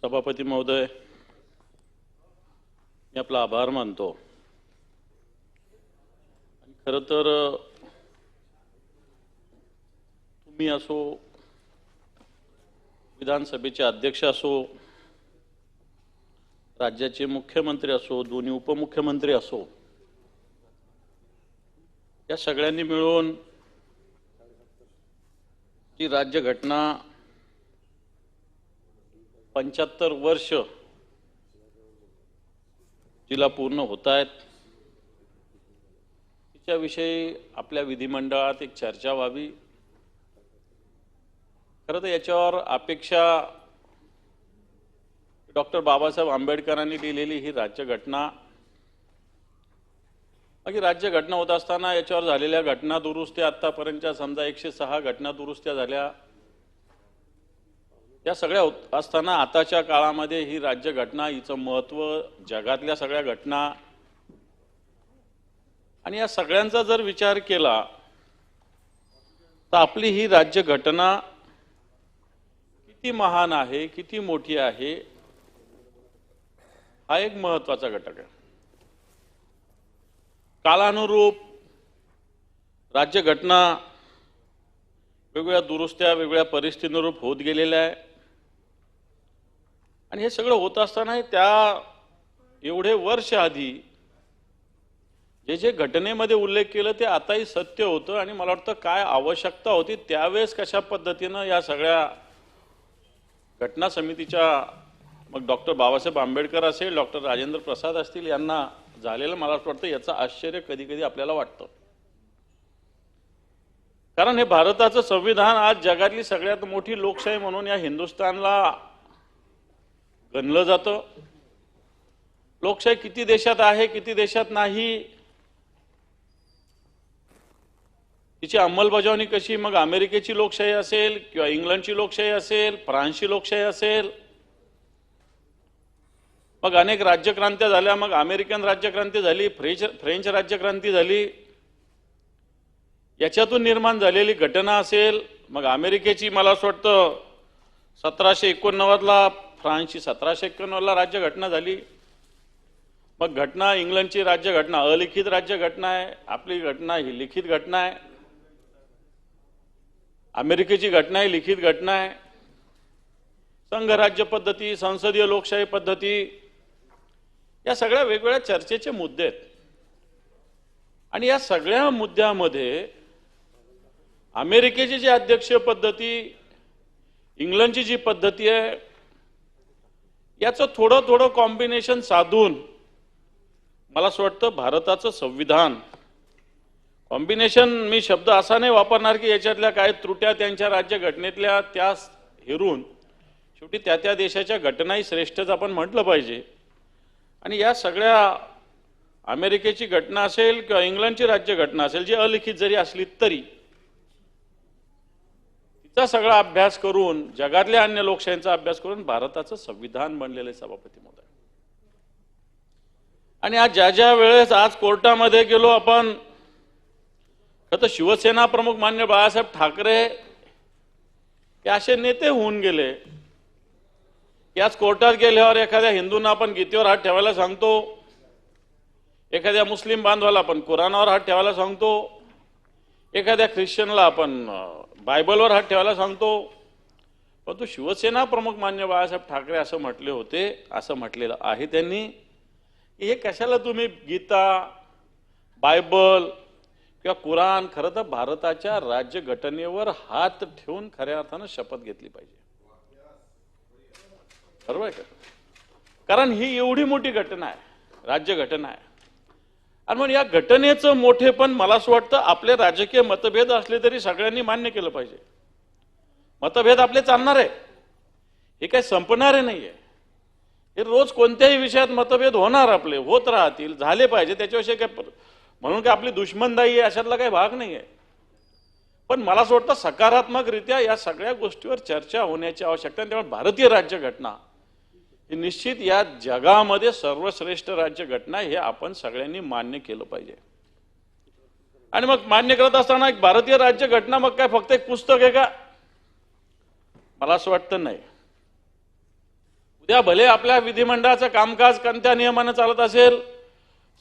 सभापती महोदय, मी आपला आभार मानतो। खरं तर तुम्ही असो, विधानसभेचे अध्यक्ष असो, राज्याचे मुख्यमंत्री असो, दोन्ही उपमुख्यमंत्री असो, या सगळ्यांनी मिळून जी राज्यघटना 75 वर्ष जिला पूर्ण होत आहेत, तिच्याविषयी आपल्या विधिमंडळात एक चर्चा व्हावी। खरं तर याच्यावर अपेक्षा डॉक्टर बाबासाहेब आंबेडकरांनी लिहिलेली ही राज्यघटना, बाकी राज्यघटना होत असताना याच्यावर झालेल्या घटना दुरुस्त्या, आतापर्यंतच्या समजा 106 घटना दुरुस्त्या झाल्या, या सगळ्या असताना आताच्या काळामध्ये ही राज्यघटना, हिचं महत्त्व, जगातल्या सगळ्या घटना आणि या सगळ्यांचा जर विचार केला तर आपली ही राज्यघटना किती महान आहे, किती मोठी आहे, हा एक महत्त्वाचा घटक आहे। कालानुरूप राज्यघटना वेगवेगळ्या दुरुस्त्या, वेगवेगळ्या परिस्थितीनुरूप होत गेलेल्या आहे आणि हे सगळं होत असताना त्या एवढे वर्ष आधी जे जे घटनेमध्ये उल्लेख केलं ते आताही सत्य होतं आणि मला वाटतं काय आवश्यकता होती त्यावेळेस कशा पद्धतीनं या सगळ्या घटना समितीच्या, मग डॉक्टर बाबासाहेब आंबेडकर असेल, डॉक्टर राजेंद्र प्रसाद असतील, यांना झालेलं मला वाटतं याचं आश्चर्य कधी कधी आपल्याला वाटतं। कारण हे भारताचं संविधान आज जगातली सगळ्यात मोठी लोकशाही म्हणून या हिंदुस्थानला गणलं जातं। लोकशाही किती देशात आहे, किती देशात नाही, तिची अंमलबजावणी कशी, मग अमेरिकेची लोकशाही असेल किंवा इंग्लंडची लोकशाही असेल, फ्रान्सची लोकशाही असेल, मग अनेक राज्यक्रांत्या झाल्या, मग अमेरिकन राज्यक्रांती झाली, फ्रेंच राज्यक्रांती झाली, याच्यातून निर्माण झालेली घटना असेल, मग अमेरिकेची मला असं वाटतं 1789ला, फ्रान्सची 1791ला राज्यघटना झाली, मग घटना इंग्लंडची राज्यघटना अलिखित राज्यघटना आहे, आपली घटना ही लिखित घटना आहे, अमेरिकेची घटना ही लिखित घटना आहे, संघराज्य पद्धती, संसदीय लोकशाही पद्धती, या सगळ्या वेगवेगळ्या चर्चेचे मुद्दे आहेत आणि या सगळ्या मुद्द्यामध्ये अमेरिकेची जी अध्यक्षीय पद्धती, इंग्लंडची जी पद्धती आहे, याचं थोडं थोडं कॉम्बिनेशन साधून मला असं वाटतं भारताचं संविधान, कॉम्बिनेशन मी शब्द असा नाही वापरणार की याच्यातल्या काही त्रुट्या त्यांच्या राज्यघटनेतल्या त्या हेरून, शेवटी त्या त्या देशाच्या घटनाही श्रेष्ठच आपण म्हटलं पाहिजे आणि या सगळ्या अमेरिकेची घटना असेल किंवा इंग्लंडची राज्यघटना असेल, जी अलिखित जरी असली तरी तिचा सगळा अभ्यास करून, जगातल्या अन्य लोकशाहींचा अभ्यास करून भारताचं संविधान बनलेलं आहे सभापती महोदय। आणि आज ज्या वेळेस आज कोर्टामध्ये गेलो आपण, तर शिवसेना प्रमुख मान्य बाळासाहेब ठाकरे हे असे नेते होऊन गेले की आज कोर्टात गेल्यावर एखाद्या हिंदूंना आपण गीतेवर हात ठेवायला सांगतो, एखाद्या मुस्लिम बांधवाला आपण कुराणावर हात ठेवायला सांगतो, एखाद्या ख्रिश्चनला आपण बायबलवर हात ठेवायला सांगतो, परंतु शिवसेना प्रमुख मान्य बाळासाहेब ठाकरे असं म्हटले होते, असं म्हटलेलं आहे त्यांनी, हे कशाला तुम्ही गीता, बायबल किंवा कुराण, खरं तर भारताच्या राज्यघटनेवर हात ठेवून खऱ्या अर्थानं शपथ घेतली पाहिजे, बरोबर आहे का? कारण ही एवढी मोठी घटना आहे, राज्यघटना आहे आणि म्हणून या घटनेचं मोठेपण मला असं वाटतं आपले राजकीय मतभेद असले तरी सगळ्यांनी मान्य केलं पाहिजे। मतभेद आपले चालणार आहे, हे काही संपणारे नाहीये, हे रोज कोणत्याही विषयात मतभेद होणार, आपले होत राहतील, झाले पाहिजे, त्याच्याविषयी काय म्हणून काय आपली दुश्मनदाई आहे अशातला काही भाग नाही आहे। पण मला असं वाटतं सकारात्मकरित्या या सगळ्या गोष्टीवर चर्चा होण्याची आवश्यकता आहे। त्यामुळे भारतीय राज्यघटना ही निश्चित या जगामध्ये सर्वश्रेष्ठ राज्यघटना हे आपण सगळ्यांनी मान्य केलं पाहिजे। आणि मग मान्य करत असताना एक भारतीय राज्यघटना मग काय फक्त एक पुस्तक आहे का? मला असं वाटतं नाही। उद्या भले आपल्या विधिमंडळाचं कामकाज कोणत्या नियमानं चालत असेल,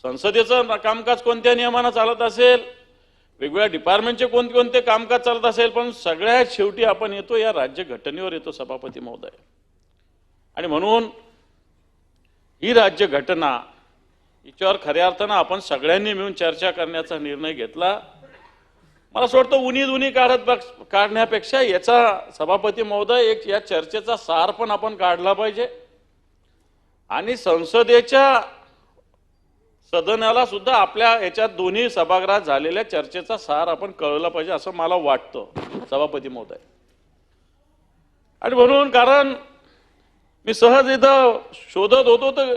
संसदेचं कामकाज कोणत्या नियमानं चालत असेल, वेगवेगळ्या डिपार्टमेंटचे कोणते कामकाज चालत असेल, पण सगळ्यात शेवटी आपण येतो या राज्यघटनेवर येतो सभापती महोदय. आणि म्हणून ही राज्यघटना हिच्यावर खऱ्या अर्थानं आपण सगळ्यांनी मिळून चर्चा करण्याचा निर्णय घेतला. मला असं वाटतं उनी काढण्यापेक्षा याचा सभापती महोदय एक या चर्चेचा सार पण आपण काढला पाहिजे आणि संसदेच्या सदनाला सुद्धा आपल्या याच्यात दोन्ही सभागृहात झालेल्या चर्चेचा सार आपण कळवला पाहिजे असं मला वाटतं सभापती महोदय. आणि म्हणून कारण मी सहज इथं शोधत होतो तर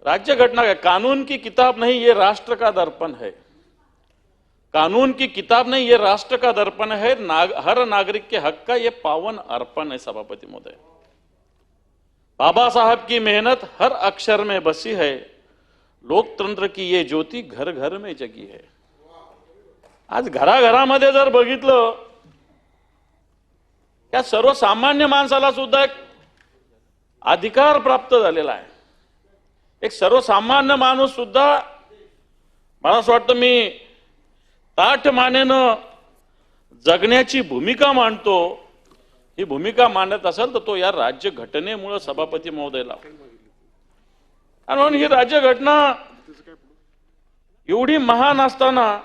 राज्यघटना है, कानून की किताब नहीं ये राष्ट्र का दर्पण है, कानून की किताब नहीं ये राष्ट्र का दर्पण है, हर नागरिक के हक का ये पावन अर्पण है. सभापति महोदय, बाबा साहब की मेहनत हर अक्षर में बसी है, लोकतंत्र की ये ज्योति घर घर में जगी है. आज घराघरामध्ये जर बघितलं त्या सर्वसामान्य माणसाला सुद्धा एक अधिकार प्राप्त झालेला आहे. एक सर्वसामान्य माणूस सुद्धा मला असं वाटतं मी ताठ मानेनं जगण्याची भूमिका मांडतो. ही भूमिका मांडत असेल तर तो या राज्यघटनेमुळे सभापती महोदयला. आणि म्हणून ही राज्यघटना एवढी महान असताना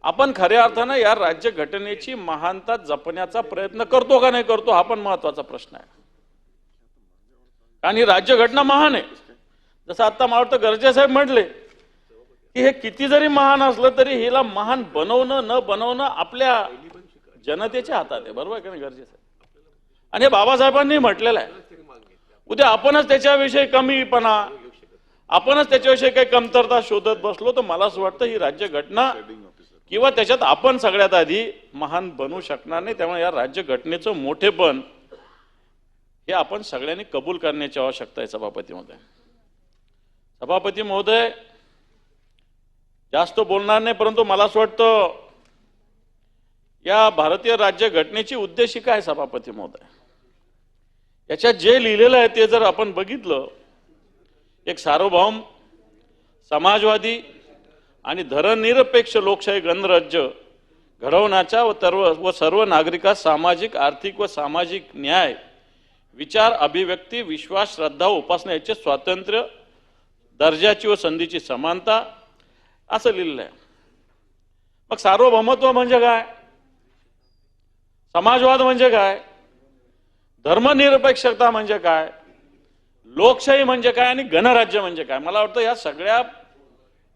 आपण खऱ्या अर्थानं या राज्यघटनेची महानता जपण्याचा प्रयत्न करतो का नाही करतो हा पण महत्वाचा प्रश्न आहे. कारण ही राज्यघटना महान आहे. जसं आता मला वाटतं गर्जे साहेब म्हटले की हे किती जरी महान असलं तरी हिला महान बनवणं न बनवणं आपल्या जनतेच्या हातात आहे. बरोबर आहे का नाही गर्जे साहेब? आणि हे बाबासाहेबांनी म्हटलेलं आहे. उद्या आपणच त्याच्याविषयी कमीपणा, आपणच त्याच्याविषयी काही कमतरता शोधत बसलो तर मला असं वाटतं ही राज्यघटना किंवा त्याच्यात आपण सगळ्यात आधी महान बनू शकणार नाही. त्यामुळे या राज्यघटनेचं मोठेपण हे आपण सगळ्यांनी कबूल करण्याची आवश्यकता आहे. सभापती महोदय, सभापती महोदय जास्त बोलणार नाही, परंतु मला असं वाटतं या भारतीय राज्यघटनेची उद्देशिका आहे सभापती महोदय. याच्यात जे लिहिलेलं आहे ते जर आपण बघितलं, एक सार्वभौम समाजवादी आणि धर्मनिरपेक्ष लोकशाही गणराज्य घडवण्याचा व सर्व नागरिकांस सामाजिक, आर्थिक व सामाजिक न्याय, विचार, अभिव्यक्ती, विश्वास, श्रद्धा, उपासना याचे स्वातंत्र्य, दर्जाची व संधीची समानता असं लिहिलेलं आहे. मग सार्वभौमत्व म्हणजे काय, समाजवाद म्हणजे काय, धर्मनिरपेक्षता म्हणजे काय, लोकशाही म्हणजे काय आणि गणराज्य म्हणजे काय. मला वाटतं या सगळ्या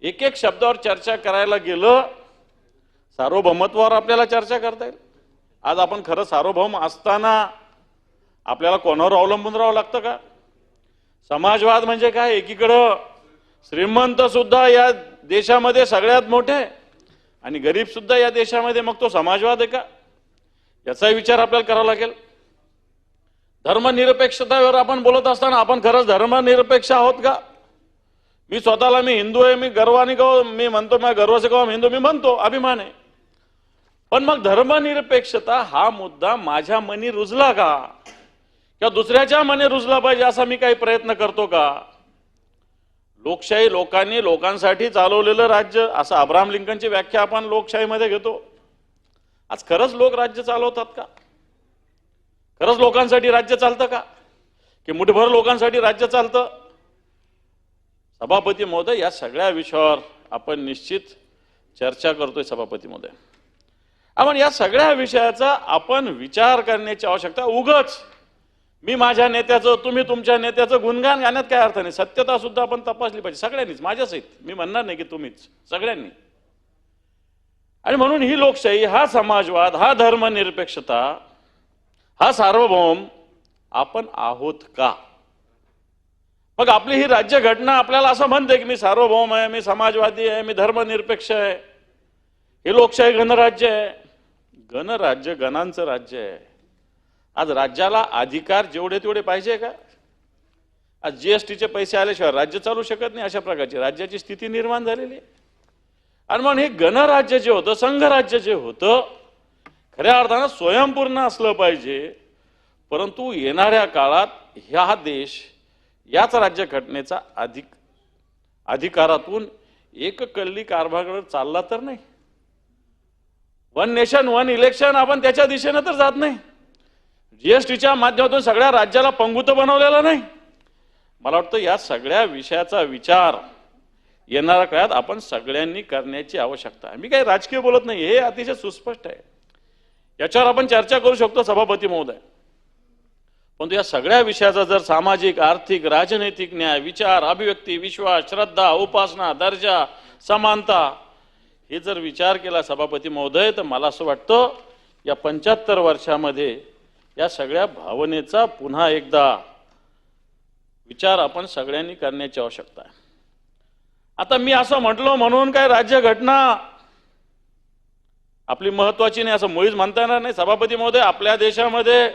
एक एक शब्दावर चर्चा करायला गेलं सार्वभौमत्वावर आपल्याला चर्चा करता येईल. आज आपण खरं सार्वभौम असताना आपल्याला कोणावर अवलंबून राहावं लागतं का? समाजवाद म्हणजे काय, एकीकडं श्रीमंत सुद्धा या देशामध्ये सगळ्यात मोठे आणि गरीब सुद्धा या देशामध्ये, मग तो समाजवाद आहे का? याचाही विचार आपल्याला करावा लागेल. धर्मनिरपेक्षतेवर आपण बोलत असताना आपण खरंच धर्मनिरपेक्ष आहोत का? मी स्वतःला मी हिंदू आहे, मी गर्वाने मी म्हणतो, मी गर्वाचे कहून हिंदू मी म्हणतो, अभिमान आहे. पण मग धर्मनिरपेक्षता हा मुद्दा माझ्या मनी रुजला का किंवा दुसऱ्याच्या मनी रुजला पाहिजे असा मी काही प्रयत्न करतो का? लोकशाही लोकांनी लोकांसाठी चालवलेलं राज्य असं अब्राहम लिंकनची व्याख्या आपण लोकशाहीमध्ये घेतो. आज खरंच लोक राज्य चालवतात का? खरंच लोकांसाठी राज्य चालतं का की मुठभर लोकांसाठी राज्य चालतं? सभापती महोदय, या सगळ्या विषयावर आपण निश्चित चर्चा करतोय. सभापती महोदय, आपण या सगळ्या विषयाचा आपण विचार करण्याची आवश्यकता. उगाच मी माझ्या नेत्याचं, तुम्ही तुमच्या नेत्याचं गुणगान गाण्यात काय अर्थ नाही. सत्यता सुद्धा आपण तपासली पाहिजे सगळ्यांनीच, माझ्यासहित. मी म्हणणार नाही की तुम्हीच, सगळ्यांनी. आणि म्हणून ही लोकशाही, हा समाजवाद, हा धर्मनिरपेक्षता, हा सार्वभौम आपण आहोत का? मग आपली ही राज्यघटना आपल्याला असं म्हणते की मी सार्वभौम आहे, मी समाजवादी आहे, मी धर्मनिरपेक्ष आहे, हे लोकशाही गणराज्य आहे. गणराज्य गणांचं राज्य आहे. आज राज्याला अधिकार जेवढे तेवढे पाहिजे का? आज जीएसटीचे पैसे आल्याशिवाय राज्य चालू शकत नाही. अशा प्रकारची राज्याची स्थिती निर्माण झालेली आहे. आणि म्हणून हे गणराज्य जे होतं, संघराज्य जे होतं, खऱ्या अर्थानं स्वयंपूर्ण असलं पाहिजे. परंतु येणाऱ्या काळात ह्या देश याच राज्यघटनेचा अधिकारातून एककल्ली कारभाराकडे चालला तर नाही. वन नेशन वन इलेक्शन आपण त्याच्या दिशेने तर जात नाही. जीएसटीच्या माध्यमातून सगळ्या राज्याला पंगुत बनवलेला नाही. मला वाटतं या सगळ्या विषयाचा विचार येणाऱ्या काळात आपण सगळ्यांनी करण्याची आवश्यकता आहे. मी काही राजकीय बोलत नाही, हे अतिशय सुस्पष्ट आहे. याच्यावर आपण चर्चा करू शकतो सभापती महोदय. परंतु या सगळ्या विषयाचा जर सामाजिक, आर्थिक, राजनैतिक न्याय, विचार, अभिव्यक्ती, विश्वास, श्रद्धा, उपासना, दर्जा, समानता हे जर विचार केला सभापती महोदय, तर मला असं वाटतं या 75 वर्षामध्ये या सगळ्या भावनेचा पुन्हा एकदा विचार आपण सगळ्यांनी करण्याची आवश्यकता आहे. आता मी असं म्हटलो म्हणून काय राज्यघटना आपली महत्वाची नाही असं मुळीच म्हणता येणार नाही. सभापती महोदय, आपल्या देशामध्ये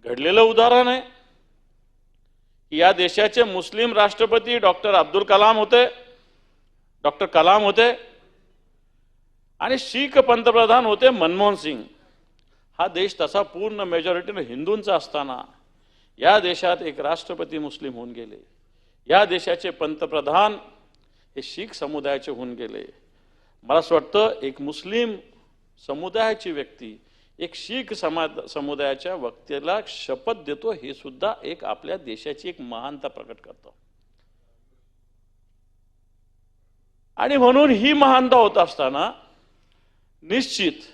घडलेलं उदाहरण आहे की या देशाचे मुस्लिम राष्ट्रपती डॉक्टर अब्दुल कलाम होते, डॉक्टर कलाम होते, आणि शीख पंतप्रधान होते मनमोहन सिंग. हा देश तसा पूर्ण मेजॉरिटीने हिंदूंचा असताना या देशात एक राष्ट्रपती मुस्लिम होऊन गेले. या देशाचे पंतप्रधान हे शीख समुदायाचे होऊन गेले. मला असं वाटतं एक मुस्लिम समुदायाची व्यक्ती एक शीख समुदायाच्या व्यक्तीला शपथ देतो, हे सुद्धा एक आपल्या देशाची एक महानता प्रकट करतो. आणि म्हणून ही महानता होत असताना निश्चित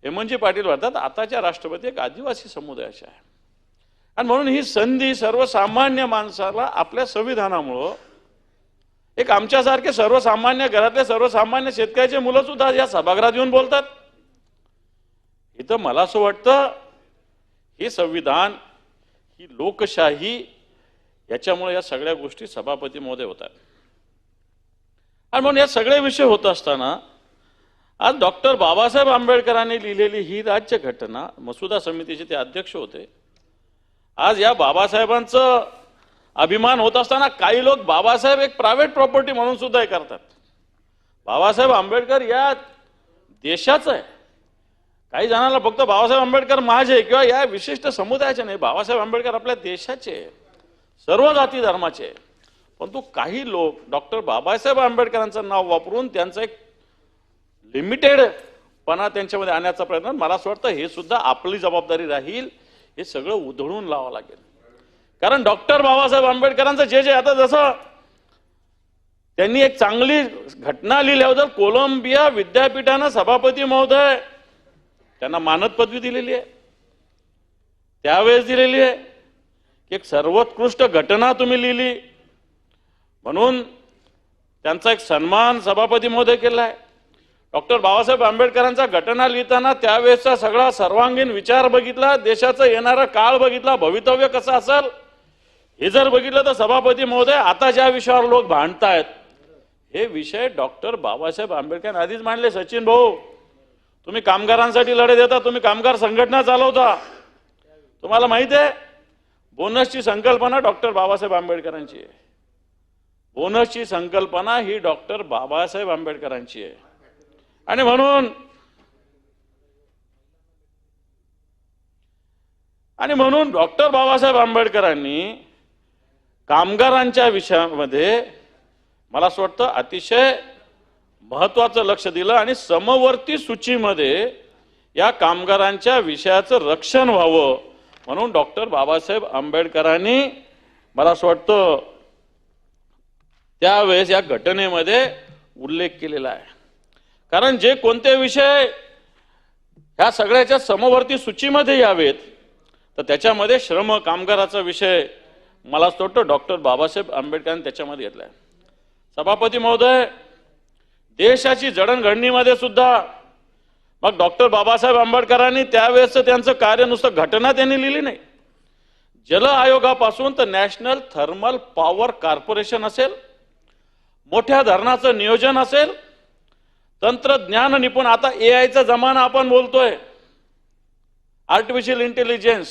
हेमंतजी पाटील म्हणतात आताच्या राष्ट्रपती एक आदिवासी समुदायाचे आहे. आणि म्हणून ही संधी सर्वसामान्य माणसाला आपल्या संविधानामुळं एक आमच्यासारखे सर्वसामान्य घरातले सर्वसामान्य शेतकऱ्याचे मुलं सुद्धा या सभागृहात येऊन बोलतात. इथं मला असं वाटतं हे संविधान, ही लोकशाही, याच्यामुळे या सगळ्या गोष्टी सभापती महोदय होतात. आणि म्हणून या सगळे विषय होत असताना आज डॉक्टर बाबासाहेब आंबेडकरांनी लिहिलेली ही राज्यघटना मसुदा समितीचे ते अध्यक्ष होते. आज या बाबासाहेबांचं अभिमान होत असताना काही लोक बाबासाहेब एक प्रायव्हेट प्रॉपर्टी म्हणून सुद्धा हे करतात. बाबासाहेब आंबेडकर या देशाचं आहे. काही जणांना फक्त बाबासाहेब आंबेडकर माझे किंवा या विशिष्ट समुदायाचे नाही, बाबासाहेब आंबेडकर आपल्या देशाचे, सर्व जाती धर्माचे. परंतु काही लोक डॉक्टर बाबासाहेब आंबेडकरांचं नाव वापरून त्यांचं एक लिमिटेडपणा त्यांच्यामध्ये आणण्याचा प्रयत्न, मला असं वाटतं हे सुद्धा आपली जबाबदारी राहील. हे सगळं उधळून लावावं लागेल. कारण डॉक्टर बाबासाहेब आंबेडकरांचं जे आता जसं त्यांनी एक चांगली घटना लिहिल्याबद्दल कोलंबिया विद्यापीठानं सभापती महोदय त्यांना मानद पदवी दिलेली आहे, त्यावेळेस दिलेली आहे की एक सर्वोत्कृष्ट घटना तुम्ही लिहिली म्हणून त्यांचा एक सन्मान सभापती महोदय केला आहे. डॉक्टर बाबासाहेब आंबेडकरांचा घटना लिहिताना त्यावेळेसचा सगळा सर्वांगीण विचार बघितला, देशाचा येणारा काळ बघितला, भवितव्य कसं असेल हे जर बघितलं तर सभापती महोदय आता ज्या विषयावर लोक भांडतायत हे विषय डॉक्टर बाबासाहेब आंबेडकर आधीच मांडले. सचिन भाऊ, तुम्ही कामगारांसाठी लढे देता, तुम्ही कामगार संघटना चालवता, तुम्हाला माहिती आहे बोनसची संकल्पना डॉक्टर बाबासाहेब आंबेडकरांची आहे. बोनसची संकल्पना ही डॉक्टर बाबासाहेब आंबेडकरांची आहे. आणि म्हणून डॉक्टर बाबासाहेब आंबेडकरांनी कामगारांच्या विषयामध्ये मला असं वाटतं अतिशय महत्त्वाचं लक्ष दिलं आणि समवर्ती सूचीमध्ये या कामगारांच्या विषयाचं रक्षण व्हावं म्हणून डॉक्टर बाबासाहेब आंबेडकरांनी मला असं वाटतं त्यावेळेस या घटनेमध्ये उल्लेख केलेला आहे. कारण जे कोणते विषय ह्या सगळ्याच्या समवर्ती सूचीमध्ये यावेत तर त्याच्यामध्ये श्रम कामगाराचा विषय मला असं वाटतं डॉक्टर बाबासाहेब आंबेडकरांनी त्याच्यामध्ये घेतलाय. सभापती महोदय, देशाची जडणघडणीमध्ये सुद्धा मग डॉक्टर बाबासाहेब आंबेडकरांनी त्यावेळेस त्यांचं कार्य नुसतं घटना त्यांनी लिहिली नाही. जल आयोगापासून तर नॅशनल थर्मल पॉवर कॉर्पोरेशन असेल, मोठ्या धरणाचं नियोजन असेल, तंत्रज्ञान निपुण, आता एआयचा जमाना आपण बोलतोय, आर्टिफिशियल इंटेलिजन्स,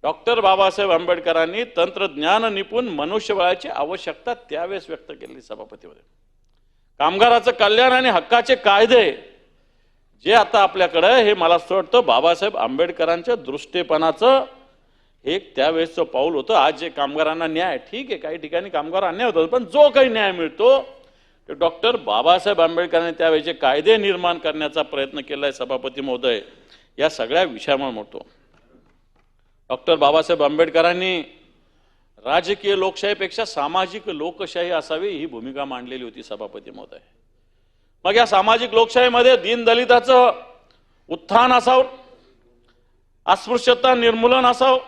डॉक्टर बाबासाहेब आंबेडकरांनी तंत्रज्ञान निपुण मनुष्यबळाची आवश्यकता त्यावेळेस व्यक्त केली. सभापतीमध्ये कामगाराचं कल्याण आणि हक्काचे कायदे जे आता आपल्याकडे हे मला असं वाटतं बाबासाहेब आंबेडकरांच्या दृष्टीपणाचं एक त्यावेळेसचं पाऊल होतं. आज जे कामगारांना न्याय, ठीक आहे काही ठिकाणी कामगार अन्याय होतात, पण जो काही न्याय मिळतो ते डॉक्टर बाबासाहेब आंबेडकरांनी त्यावेळेचे कायदे निर्माण करण्याचा प्रयत्न केलाय सभापती महोदय. या सगळ्या विषयामुळे म्हणतो डॉक्टर बाबासाहेब आंबेडकरांनी राजकीय लोकशाहीपेक्षा सामाजिक लोकशाही असावी ही भूमिका मांडलेली होती सभापती महोदय. मग या सामाजिक लोकशाहीमध्ये दीनदलिताचं उत्थान असावं, अस्पृश्यता निर्मूलन असावं,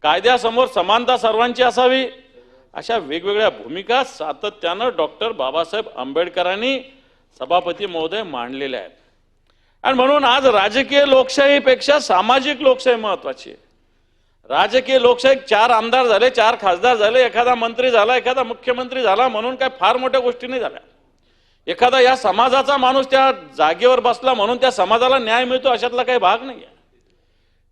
कायद्यासमोर समानता सर्वांची असावी, अशा वेगवेगळ्या भूमिका सातत्यानं डॉक्टर बाबासाहेब आंबेडकरांनी सभापती महोदय मांडलेल्या आहेत. आणि म्हणून आज राजकीय लोकशाहीपेक्षा सामाजिक लोकशाही महत्वाची आहे. राजकीय लोकशाही 4 आमदार झाले, 4 खासदार झाले, एखादा मंत्री झाला, एखादा मुख्यमंत्री झाला म्हणून काय फार मोठ्या गोष्टी नाही झाल्या. एखादा या समाजाचा माणूस त्या जागेवर बसला म्हणून त्या समाजाला न्याय मिळतो अशातला काही भाग नाही आहे.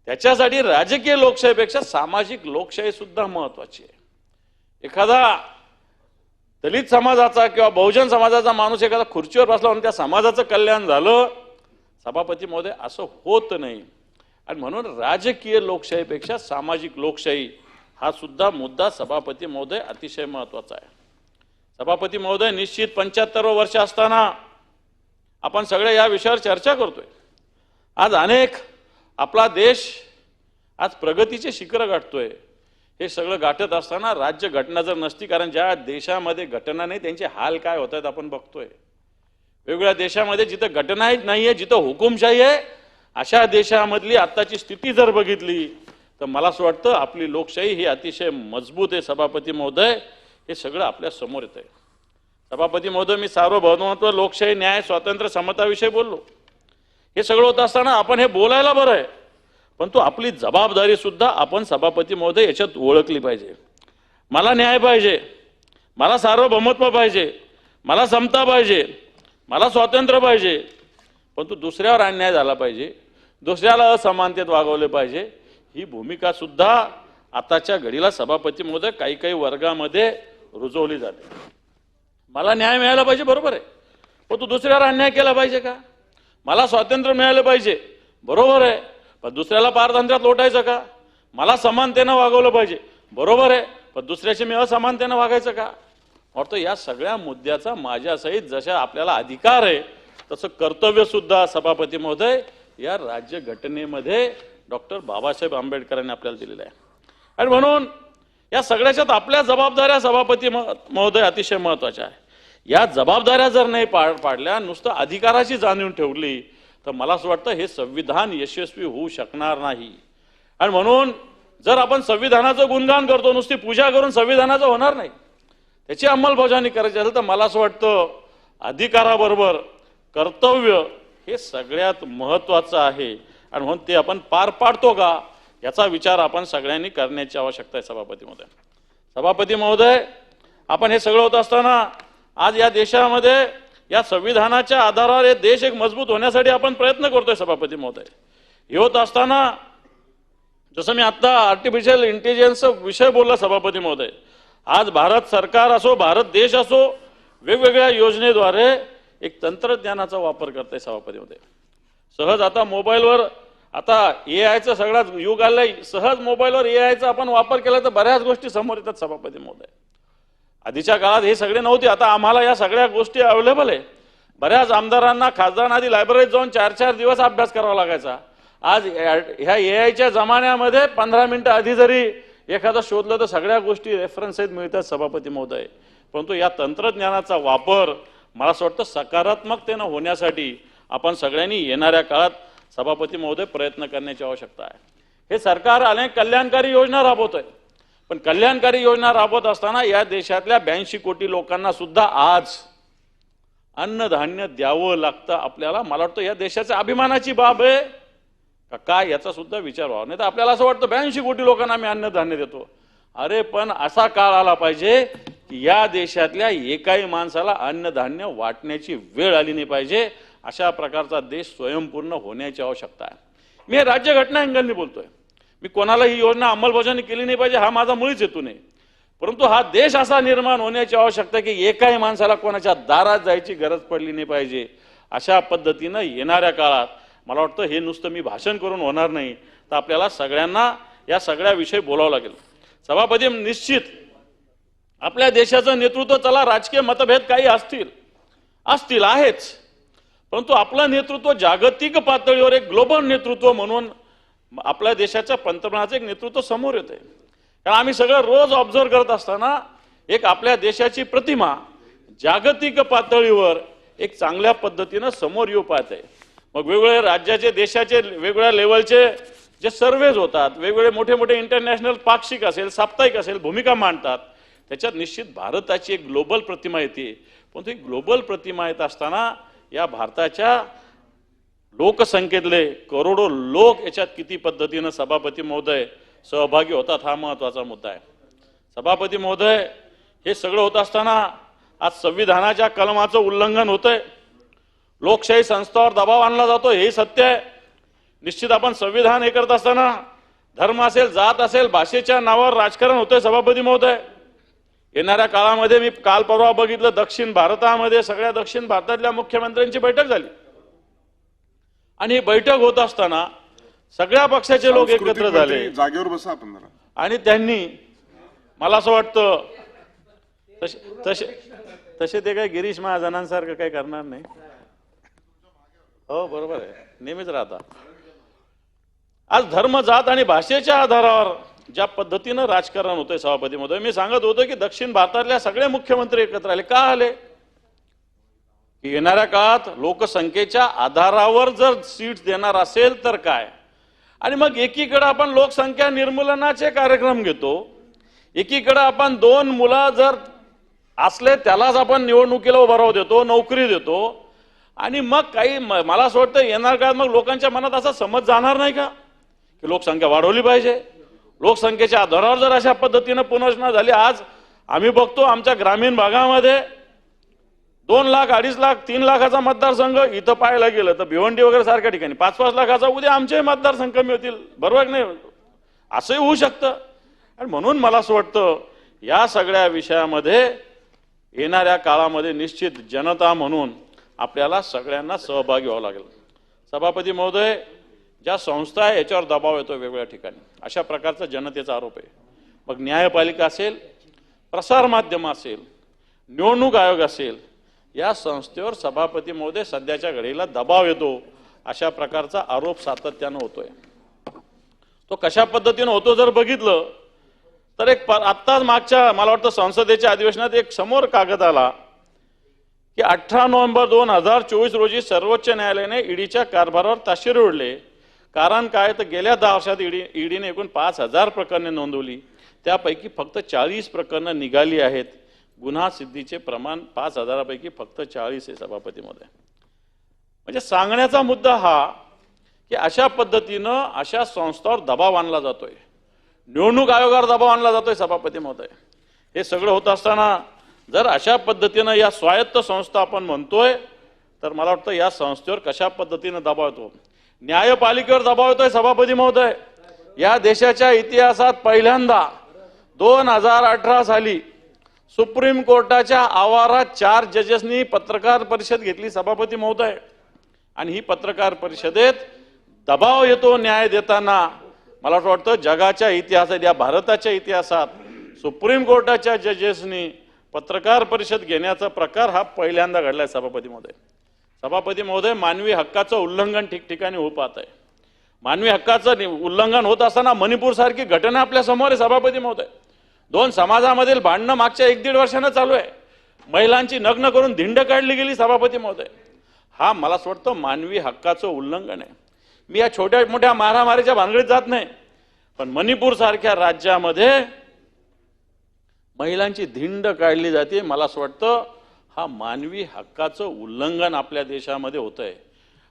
त्याच्यासाठी राजकीय लोकशाहीपेक्षा सामाजिक लोकशाही सुद्धा महत्वाची आहे. एखादा दलित समाजाचा किंवा बहुजन समाजाचा माणूस एखादा खुर्चीवर बसला म्हणून त्या समाजाचं कल्याण झालं, सभापती महोदय असं होत नाही. आणि म्हणून राजकीय लोकशाहीपेक्षा सामाजिक लोकशाही हा सुद्धा मुद्दा सभापती महोदय अतिशय महत्वाचा आहे. सभापती महोदय, निश्चित 75 वर्ष असताना आपण सगळे या विषयावर चर्चा करतोय. आज आपला देश आज प्रगतीचे शिखर गाठतोय. हे सगळं गाठत असताना राज्य घटना जर नसती, कारण ज्या देशामध्ये घटना नाही त्यांचे हाल काय होत आहेत आपण बघतोय. वेगवेगळ्या देशामध्ये जिथं घटना नाहीये, जिथं हुकुमशाही आहे, अशा देशामधली आत्ताची स्थिती जर बघितली तर मला असं वाटतं आपली लोकशाही ही अतिशय मजबूत आहे. सभापती महोदय, हे सगळं आपल्या समोर येत आहे. सभापती महोदय, मी सार्वभौमत्व, लोकशाही, न्याय, स्वातंत्र्य, समताविषयी बोललो. हे सगळं होत असताना आपण हे बोलायला बरं आहे, पण तो आपली जबाबदारी सुद्धा आपण सभापती महोदय याच्यात ओळखली पाहिजे. मला न्याय पाहिजे, मला सार्वभौमत्व पाहिजे, मला समता पाहिजे, मला स्वातंत्र्य पाहिजे, पण तो दुसऱ्यावर अन्याय झाला पाहिजे, दुसऱ्याला असमानतेत वागवले पाहिजे, ही भूमिका सुद्धा आताच्या घडीला सभापती महोदय काही वर्गामध्ये रुजवली जाते. मला न्याय मिळाला पाहिजे, बरोबर आहे, पण तो दुसऱ्यावर अन्याय केला पाहिजे का? मला स्वातंत्र्य मिळालं पाहिजे, बरोबर आहे, पण दुसऱ्याला पारतंत्र्यात लोटायचं का? मला समानतेनं वागवलं पाहिजे, बरोबर आहे, पण दुसऱ्याशी मी असमानतेनं वागायचं का? वाटतं या सगळ्या मुद्द्याचा माझ्यासहित जशा आपल्याला अधिकार आहे तसं कर्तव्य सुद्धा सभापती महोदय या राज्यघटनेमध्ये डॉक्टर बाबासाहेब आंबेडकरांनी आपल्याला दिलेलं आहे. आणि म्हणून या सगळ्याच्यात आपल्या जबाबदाऱ्या सभापती महोदय अतिशय महत्वाच्या आहे. या जबाबदाऱ्या जर नाही पाडल्या, नुसतं अधिकाराची जाणीव ठेवली तर मला असं वाटतं हे संविधान यशस्वी होऊ शकणार नाही. आणि म्हणून जर आपण संविधानाचं गुणगान करतो, नुसती पूजा करून संविधानाचं होणार नाही, त्याची अंमलबजावणी करायची असेल तर मला असं वाटतं अधिकाराबरोबर कर्तव्य हे सगळ्यात महत्वाचं आहे. आणि म्हणून ते आपण पार पाडतो का याचा विचार आपण सगळ्यांनी करण्याची आवश्यकता आहे. सभापती महोदय, आपण हे सगळं होत असताना आज या देशामध्ये या संविधानाच्या आधारावर हे देश एक मजबूत होण्यासाठी आपण प्रयत्न करतोय. सभापती महोदय, हे होत असताना जसं मी आता आर्टिफिशियल इंटेलिजन्स विषय बोलला सभापती महोदय, आज भारत सरकार असो, भारत देश असो, वेगवेगळ्या योजनेद्वारे एक तंत्रज्ञानाचा वापर करते. सभापती महोदय, सहज आता मोबाईलवर आता एआयचं सगळ्यात युग आलंय, सहज मोबाईलवर एआयचा आपण वापर केला तर बऱ्याच गोष्टी समोर येतात. सभापती महोदय, आधीच्या काळात हे सगळे नव्हते, आता आम्हाला या सगळ्या गोष्टी अवेलेबल आहे. बऱ्याच आमदारांना, खासदारांना आधी लायब्ररीत जाऊन 4-4 दिवस अभ्यास करावा लागायचा. आज ह्या एआयच्या जमान्यामध्ये 15 मिनिटं आधी जरी एखादं शोधलं तर सगळ्या गोष्टी रेफरन्स आहेत मिळतात. सभापती महोदय, परंतु या तंत्रज्ञानाचा वापर मला असं वाटतं सकारात्मकतेनं होण्यासाठी आपण सगळ्यांनी येणाऱ्या काळात सभापती महोदय प्रयत्न करण्याची आवश्यकता आहे. हे सरकार अनेक कल्याणकारी योजना राबवतोय, पण कल्याणकारी योजना राबवत असताना या देशातल्या 82 कोटी लोकांना सुद्धा आज अन्नधान्य द्यावं लागतं आपल्याला. मला वाटतं या देशाच्या अभिमानाची बाब आहे का काय याचा सुद्धा विचार व्हावा. नाही तर आपल्याला असं वाटतं 82 कोटी लोकांना आम्ही अन्नधान्य देतो. अरे पण असा काळ आला पाहिजे की या देशातल्या एकाही माणसाला अन्नधान्य वाटण्याची वेळ आली नाही पाहिजे. अशा प्रकारचा देश स्वयंपूर्ण होण्याची आवश्यकता आहे. मी हे राज्यघटना अँगलनी बोलतोय. मी कोणाला ही योजना अंमलबजावणी केली नाही पाहिजे हा माझा मुळीच हेतू नाही, परंतु हा देश असा निर्माण होण्याची आवश्यकता की एकाही माणसाला कोणाच्या दारात जायची गरज पडली नाही पाहिजे. अशा पद्धतीनं येणाऱ्या काळात मला वाटतं हे नुसतं मी भाषण करून होणार नाही, तर आपल्याला सगळ्यांना या सगळ्या विषयी बोलावं लागेल. सभापती, निश्चित आपल्या देशाचं नेतृत्व, चला राजकीय मतभेद काही असतील आहेच, परंतु आपलं नेतृत्व जागतिक पातळीवर एक ग्लोबल नेतृत्व म्हणून आपल्या देशाच्या पंतप्रधानाचं एक नेतृत्व समोर येते. कारण आम्ही सगळं रोज ऑब्झर्व करत असताना एक आपल्या देशाची प्रतिमा जागतिक पातळीवर एक चांगल्या पद्धतीनं समोर येऊ पाहते. मग वेगवेगळे राज्याचे, देशाचे, वेगवेगळ्या लेवलचे जे सर्वेज होतात, वेगवेगळे मोठे मोठे इंटरनॅशनल पाक्षिक असेल, साप्ताहिक असेल, भूमिका मांडतात, त्याच्यात निश्चित भारताची एक ग्लोबल प्रतिमा येते. परंतु ही ग्लोबल प्रतिमा येत असताना या भारताच्या लोकसंख्येतले करोडो लोक याच्यात किती पद्धतीनं सभापती महोदय सहभागी होतात, हा महत्वाचा मुद्दा आहे. सभापती महोदय, हे सगळं होत असताना आज संविधानाच्या कलमाचं उल्लंघन होतंय, लोकशाही संस्थांवर दबाव आणला जातो, हे सत्य आहे. निश्चित आपण संविधान हे करत असताना धर्म असेल, जात असेल, भाषेच्या नावावर राजकारण होतंय. सभापती महोदय, येणाऱ्या काळामध्ये मी काल परवा बघितलं, दक्षिण भारतामध्ये सगळ्या दक्षिण भारतातल्या मुख्यमंत्र्यांची बैठक झाली आणि ही बैठक होत असताना सगळ्या पक्षाचे लोक एकत्र झाले, जागेवर बसा आपण जरा, आणि त्यांनी, मला असं वाटतं तसे ते काही गिरीश महाजनांसारखं काही करणार नाही. हो, बरोबर आहे, नेहमीच राहता. आज धर्म, जात आणि भाषेच्या आधारावर ज्या पद्धतीनं राजकारण होतंय सभापती महोदय, मी सांगत होतो की दक्षिण भारतातल्या सगळे मुख्यमंत्री एकत्र आले. का आले? की येणाऱ्या काळात लोकसंख्येच्या आधारावर जर सीट्स देणार असेल तर काय. आणि मग एकीकडे आपण लोकसंख्या निर्मूलनाचे कार्यक्रम घेतो, एकीकडे आपण 2 मुलं जर असले त्यालाच आपण निवडणुकीला उभा राहू देतो, नोकरी देतो, आणि मग काही मला असं वाटतं येणार काळात मग लोकांच्या मनात असा समज जाणार नाही का की लोकसंख्या वाढवली पाहिजे. लोकसंख्येच्या आधारावर जर अशा पद्धतीनं पुनर्रचना झाली, आज आम्ही बघतो आमच्या ग्रामीण भागामध्ये 2 लाख, 2.5 लाख, 3 लाखाचा मतदारसंघ इथं पाहायला गेलं तर भिवंडी वगैरे सारख्या ठिकाणी 5-5 लाखाचा उद्या आमचे मतदारसंघ कमी होतील. बरोबर नाही? असंही होऊ शकतं. आणि म्हणून मला असं वाटतं या सगळ्या विषयामध्ये येणाऱ्या काळामध्ये निश्चित जनता म्हणून आपल्याला सगळ्यांना सहभागी व्हावं लागेल. सभापती महोदय, ज्या संस्था आहे याच्यावर दबाव येतो वेगवेगळ्या ठिकाणी, अशा प्रकारचा जनतेचा आरोप आहे. मग न्यायपालिका असेल, प्रसार माध्यम असेल, निवडणूक आयोग असेल, या संस्थेवर सभापती महोदय सध्याच्या घडीला दबाव येतो, अशा प्रकारचा आरोप सातत्यानं होतोय. तो कशा पद्धतीनं होतो जर बघितलं तर एक आत्ताच मागच्या मला वाटतं संसदेच्या अधिवेशनात एक समोर कागद आला की 18 नोव्हेंबर 2024 रोजी सर्वोच्च न्यायालयाने ईडीच्या कारभारावर ताशेरे ओढले. कारण काय, तर गेल्या 10 वर्षात ईडीने एकूण 5000 प्रकरणे नोंदवली, त्यापैकी फक्त 40 प्रकरणं निघाली आहेत. गुन्हा सिद्धीचे प्रमाण 5000पैकी फक्त 40 आहे. सभापती महोदय, म्हणजे सांगण्याचा मुद्दा हा की अशा पद्धतीनं अशा संस्थांवर दबाव आणला जातोय, निवडणूक आयोगावर दबाव आणला जातोय. सभापती महोदय, हे सगळं होत असताना जर अशा पद्धतीनं या स्वायत्त संस्था आपण म्हणतोय, तर मला वाटतं या संस्थेवर कशा पद्धतीनं दबाव येतो. न्यायपालिकेवर दबाव येतोय. सभापती महोदय, या देशाच्या इतिहासात पहिल्यांदा 2018 साली सुप्रीम कोर्टाच्या आवारात 4 जजेसनी पत्रकार परिषद घेतली. सभापती महोदय, आणि ही पत्रकार परिषदेत दबाव येतो न्याय देताना. मला वाटतं जगाच्या इतिहासात, या भारताच्या इतिहासात सुप्रीम कोर्टाच्या जजेसनी पत्रकार परिषद घेण्याचा प्रकार हा पहिल्यांदा घडलाय. सभापती महोदय, सभापती महोदय, मानवी हक्काचं उल्लंघन ठिकठिकाणी होऊ पाहत आहे. मानवी हक्काचं उल्लंघन होत असताना मणिपूर सारखी घटना आपल्या समोर आहे. सभापती महोदय, 2 समाजामधील भांडणं मागच्या 1-1.5 वर्षानं चालू आहे. महिलांची नग्न करून धिंड काढली गेली. सभापती महोदय, हा मला असं वाटतं मानवी हक्काचं उल्लंघन आहे. मी या छोट्या मोठ्या मारामारीच्या भानगडीत जात नाही, पण मणिपूर सारख्या राज्यामध्ये महिलांची धिंड काढली जाते. मला असं वाटतं हा मानवी हक्काचं उल्लंघन आपल्या देशामध्ये होतंय.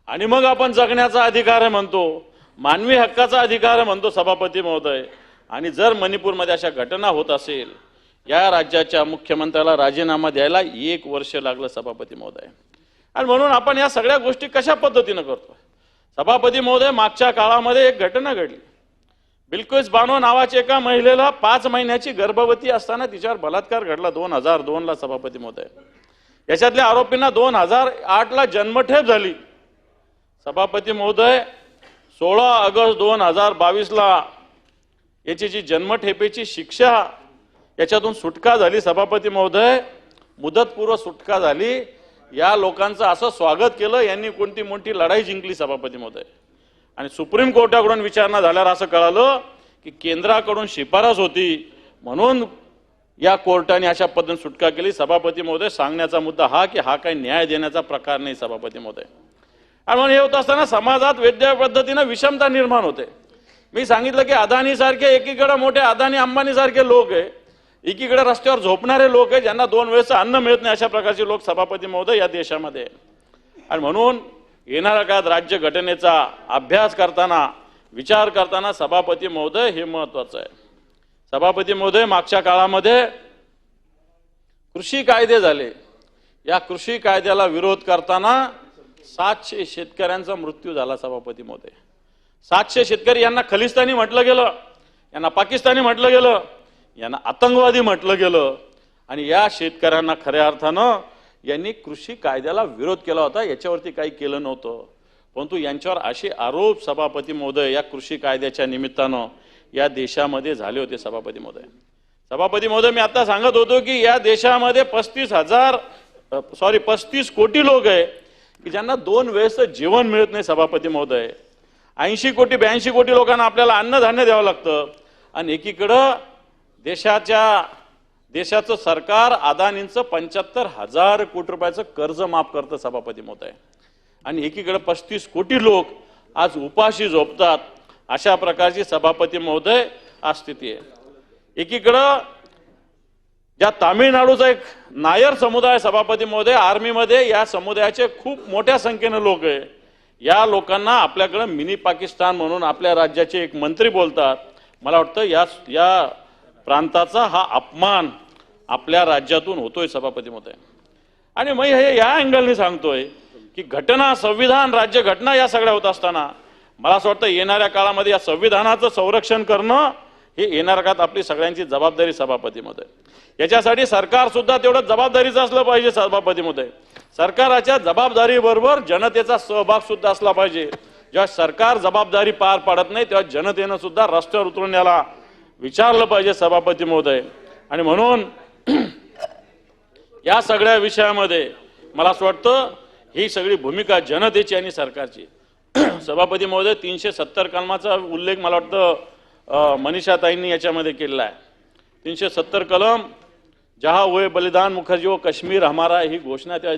आणि मग आपण जगण्याचा अधिकार आहे म्हणतो, मानवी हक्काचा अधिकार आहे म्हणतो. सभापती महोदय, आणि जर मणिपूरमध्ये अशा घटना होत असेल, या राज्याच्या मुख्यमंत्र्याला राजीनामा द्यायला 1 वर्ष लागलं. सभापती महोदय, आणि म्हणून आपण या सगळ्या गोष्टी कशा पद्धतीनं करतो. सभापती महोदय, मागच्या काळामध्ये एक घटना घडली. बिल्किस बानो नावाच्या एका महिलेला 5 महिन्याची गर्भवती असताना तिच्यावर बलात्कार घडला 2002ला. सभापती महोदय, याच्यातल्या आरोपींना 2008ला जन्मठेप झाली. सभापती महोदय 16 ऑगस्ट 2022ला याची जी जन्मठेपेची शिक्षा याच्यातून सुटका झाली सभापती महोदय, मुदतपूर्व सुटका झाली. या लोकांचं असं स्वागत केलं, यांनी कोणती मोठी लढाई जिंकली सभापती महोदय. आणि सुप्रीम कोर्टाकडून विचारणा झाल्यावर असं कळालं की केंद्राकडून शिफारस होती म्हणून या कोर्टाने अशा पद्धतीने सुटका केली. सभापती महोदय, सांगण्याचा मुद्दा हा की हा काही न्याय देण्याचा प्रकार नाही सभापती महोदय. आणि म्हणून हे होत असताना समाजात वेगळ्या पद्धतीने विषमता निर्माण होते. मी सांगितलं की अदानी सारखे एकीकडे मोठे अदानी अंबानी सारखे लोक आहे, एकीकडे रस्त्यावर झोपणारे लोक आहे, ज्यांना 2 वेळेचं अन्न मिळत नाही, अशा प्रकारचे लोक सभापती महोदय या देशामध्ये. आणि म्हणून येणाऱ्या काळात राज्य घटनेचा अभ्यास करताना, विचार करताना सभापती महोदय हे महत्वाचं आहे. सभापती महोदय, मागच्या काळामध्ये कृषी कायदे झाले. या कृषी कायद्याला विरोध करताना 700 शेतकऱ्यांचा मृत्यू झाला सभापती महोदय. 700 शेतकरी, यांना खलिस्तानी म्हटलं गेलं, यांना पाकिस्तानी म्हटलं गेलं, यांना आतंकवादी म्हटलं गेलं. आणि या शेतकऱ्यांना खऱ्या अर्थानं यांनी कृषी कायद्याला विरोध केला होता, याच्यावरती काही केलं नव्हतं. परंतु यांच्यावर असे आरोप सभापती महोदय या कृषी कायद्याच्या निमित्तानं या देशामध्ये झाले होते सभापती महोदय. सभापती महोदय, मी आता सांगत होतो की या देशामध्ये 35 कोटी लोक आहे की ज्यांना 2 वेळेचं जेवण मिळत नाही सभापती महोदय. 82 कोटी लोकांना आपल्याला अन्नधान्य द्यावं लागतं. आणि एकीकडं देशाचं सरकार अदानींचं 75,000 कोटी रुपयाचं कर्ज माफ करतं सभापती महोदय. आणि एकीकडे 35 कोटी लोक आज उपाशी झोपतात. अशा प्रकारची सभापती महोदय आज स्थिती आहे. एकीकडं ज्या तामिळनाडूचा एक नायर समुदाय सभापती महोदय, आर्मीमध्ये या समुदायाचे खूप मोठ्या संख्येने लोक आहे. या लोकांना आपल्याकडे मिनी पाकिस्तान म्हणून आपल्या राज्याचे एक मंत्री बोलतात. मला वाटतं या प्रांताचा हा अपमान आपल्या राज्यातून होतोय सभापती महोदय. आणि मी हे या अँगलने सांगतोय की घटना, संविधान, राज्य घटना या सगळ्या होत असताना मला असं वाटतं येणाऱ्या काळामध्ये या संविधानाचं संरक्षण करणं हे येणाऱ्या काळात आपली सगळ्यांची जबाबदारी सभापती महोदय. याच्यासाठी सरकार सुद्धा तेवढं जबाबदारीचं असलं पाहिजे सभापती महोदय. सरकाराच्या जबाबदारीबरोबर जनतेचा सहभाग सुद्धा असला पाहिजे. जेव्हा सरकार जबाबदारी पार पाडत नाही तेव्हा जनतेनं सुद्धा रस्त्यावर उतरून याला विचारलं पाहिजे सभापती महोदय. आणि म्हणून या सगळ्या विषयामध्ये मला असं वाटतं ही सगळी भूमिका जनतेची आणि सरकारची. सभापती महोदय, 370 कलमाचा उल्लेख मला वाटतं मनीषाताईंनी याच्यामध्ये केलेला आहे. 370 कलम, जहां हुए बलिदान मुखर्जी वो कश्मीर हमारा, ही घोषणा तेव्हा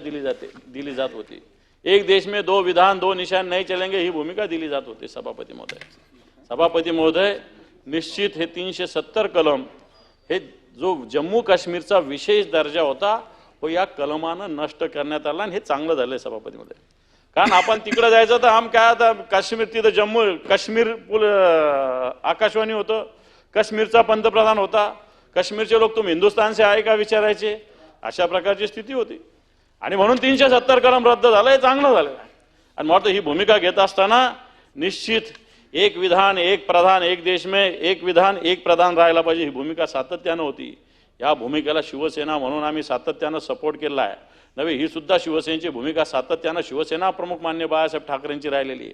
दिली जात होती. एक देश में 2 विधान 2 निशान नहीं चलेंगे, ही भूमिका दिली जात होती सभापती महोदय. सभापती महोदय, निश्चित हे 370 कलम हे जो जम्मू काश्मीरचा विशेष दर्जा होता तो या कलमानं नष्ट करण्यात आला. आणि हे चांगलं झालंय सभापती महोदय. कारण आपण तिकडे जायचं तर काय आता काश्मीर, तिथं जम्मू काश्मीर आकाशवाणी होतं, काश्मीरचा पंतप्रधान होता, काश्मीरचे लोक तुम हिंदुस्तान से आहे का विचारायचे, अशा प्रकारची स्थिती होती. आणि म्हणून 370 कलम रद्द झालं, हे चांगलं झालं. आणि मला ही भूमिका घेत असताना निश्चित एक विधान एक प्रधान, एक देश में एक विधान एक प्रधान राहायला पाहिजे, ही भूमिका सातत्यानं होती. या भूमिकेला शिवसेना म्हणून आम्ही सातत्यानं सपोर्ट केला आहे. नव्हे, ही सुद्धा शिवसेनेची भूमिका सातत्यानं शिवसेना प्रमुख मान्य बाळासाहेब ठाकरेंची राहिलेली आहे.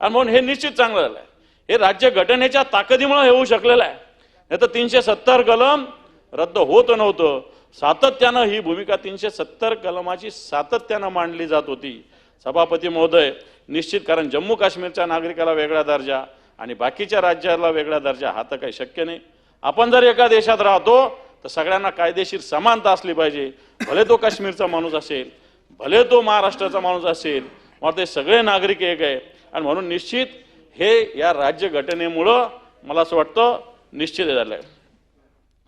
आणि म्हणून हे निश्चित चांगलं झालं आहे. हे राज्य घटनेच्या ताकदीमुळे होऊ शकलेलं आहे. नाही तर 370 कलम रद्द होत नव्हतं. सातत्यानं ही भूमिका 370 कलमाची सातत्यानं मांडली जात होती सभापती महोदय. निश्चित, कारण जम्मू काश्मीरच्या नागरिकाला वेगळा दर्जा आणि बाकीच्या राज्याला वेगळा दर्जा हा तर काही शक्य नाही. आपण जर एका देशात राहतो तर सगळ्यांना कायदेशीर समानता असली पाहिजे. भले तो काश्मीरचा माणूस असेल, भले तो महाराष्ट्राचा माणूस असेल, मग ते सगळे नागरिक एक आहे. आणि म्हणून निश्चित हे या राज्य घटनेमुळं मला असं वाटतं निश्चित झालंय.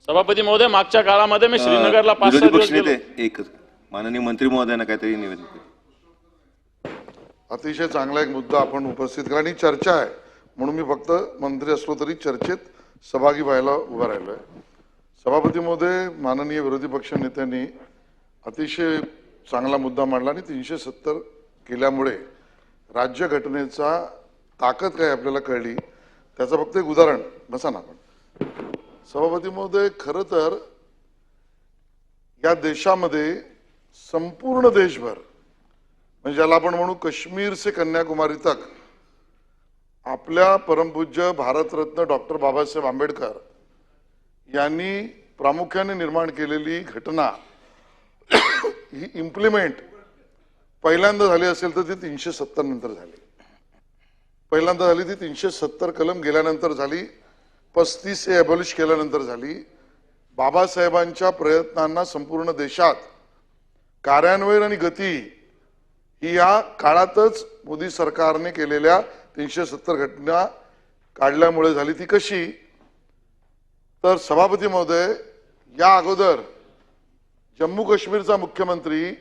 सभापती महोदय, मागच्या काळामध्ये मी श्रीनगरला 5-6 दिवस गेलो. एक माननीय मंत्री महोदयांना काहीतरी निवेदन. अतिशय चांगला एक मुद्दा आपण उपस्थित केला आणि चर्चा आहे म्हणून मी फक्त मंत्री असलो तरी चर्चेत सहभागी व्हायला उभा राहिलोय. सभापती महोदय, माननीय विरोधी पक्ष नेत्यांनी अतिशय चांगला मुद्दा मांडला आणि 370 केल्यामुळे राज्य घटनेचा ताकद काय आपल्याला कळली. त्याचं फक्त एक उदाहरण बसा ना आपण. सभापती महोदय, खरं तर या देशामध्ये संपूर्ण देशभर म्हणजे ज्याला आपण म्हणू काश्मीर से कन्याकुमारी तक आपल्या परमपूज्य भारतरत्न डॉक्टर बाबासाहेब आंबेडकर यांनी प्रामुख्याने निर्माण केलेली घटना ही इम्प्लिमेंट पहिल्यांदा झाली असेल तर ती 370 नंतर झाली. पहिल्यांदा झाली ती 370 कलम गेल्यानंतर झाली, 35 एबॉलिश केल्यानंतर झाली. बाबासाहेबांच्या प्रयत्नांना संपूर्ण देशात कार्यान्वयन आणि गती ही या काळातच मोदी सरकारने केलेल्या 370 घटना काढल्यामुळे झाली. ती कशी तर सभापती महोदय, या अगोदर जम्मू काश्मीरचा मुख्यमंत्री